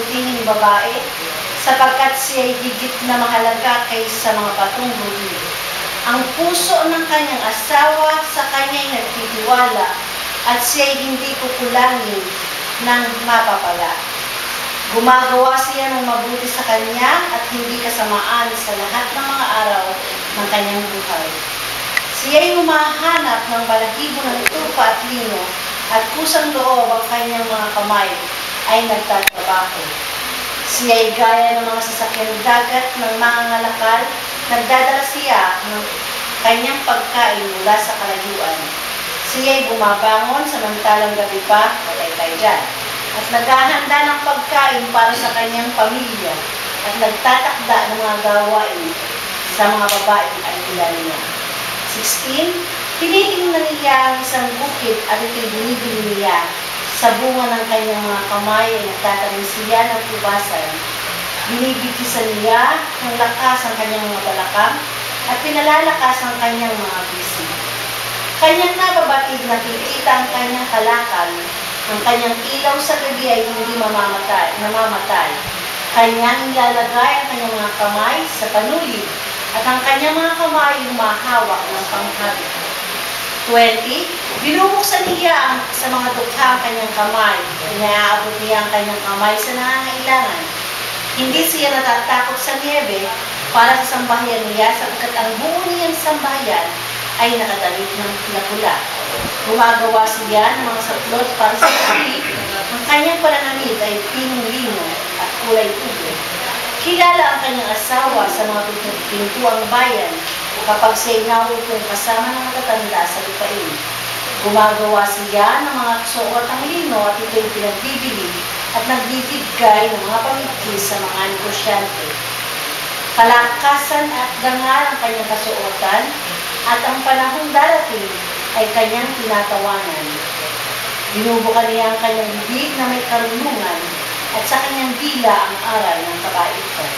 mabubutihing babae, sapagkat siya ay higit na mahalaga kaysa mga patong budi. Ang puso ng kanyang asawa sa kanya'y nagtitiwala, at siya ay hindi kukulangin ng mapapala. Gumagawa siya ng mabuti sa kanya at hindi kasamaan sa lahat ng mga araw ng kanyang buhay. Siya ay humahanap ng balahibo ng tupa at lino, at kusang loob ang kanyang mga kamay ay nagtatrabaho. Siya ay gaya ng mga sasakyan dagat ng mga ngalakal, nagdadala siya ng kanyang pagkain mula sa kalayuan. Siya ay bumabangon samantalang gabi pa, patay dyan, at naghahanda ng pagkain para sa kanyang pamilya, at nagtatakda ng mga gawain sa mga babaeng alila niya. 16. Tinitingnan niya ang isang bukid at ito'y binibili niya. Sa bunga ng kanyang mga kamay ay nagtatanim siya ng tubasan. Binibigtisan niya ng lakas ang kanyang mga balakang at pinalalakas ang kanyang mga bisi. Kanyang nababatid na kikita ang kanyang kalakal. Ang kanyang ilaw sa gabi ay hindi namamatay. Kanyang nilalagay ang kanyang mga kamay sa panulid, at ang kanyang mga kamay humahawak ng panghabit. 20. Binubuksan niya sa mga dukha ang kanyang kamay. Inaabot niya ang kanyang kamay sa nangangailangan. Hindi siya natatakot sa niebe para sa sambahayan niya, sapagkat ang buo niyang sambahayan ay nakadamit ng pula. Gumagawa siya ng mga saplot para sa sarili. Ang kanyang pananamit ay pinong-lino at kulay ube. Kilala ang kanyang asawa sa mga pintuang bayan kapag siya'y naupong kasama ng matatanda sa lupain. Gumagawa siya ng mga suotang lino at ito'y pinagbibili at nagbibigay ng mga pamikis sa mga negosyante. Kalakasan at dangal ang kanyang kasuotan, at ang panahong darating ay kanyang tinatawanan. Binubukan niya ang kanyang bibig na may karunungan, at sa kanyang dila ang aral ng kabaitan.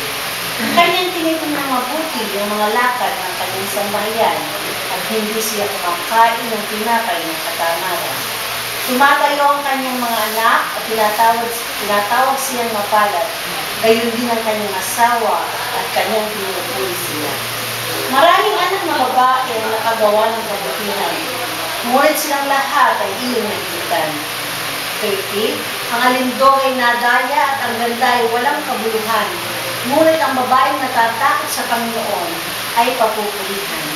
Kanyang tinitingnan mabuti ang mga lakad ng kanyang sambahayan, at hindi siya kumakain ng tinapay ng katamaran. Tumatayo ang kanyang mga anak at tinatawag siyang mapalad, gayon din ang kanyang asawa at kanyang pinupuri sila. Maraming anak na babae ang nakagawa ng kabutihan, ngunit silang lahat ay iyong nagitan. 30. Ang alindog ay nadaya at ang ganda ay walang kabuluhan, ngunit ang babaeng natatakot sa Panginoon ay papupulihan.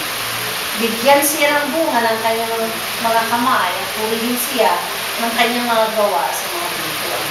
Bigyan siya ng bunga ng kanyang mga kamay at purihin siya ng kanyang mga gawa sa mga pintuan.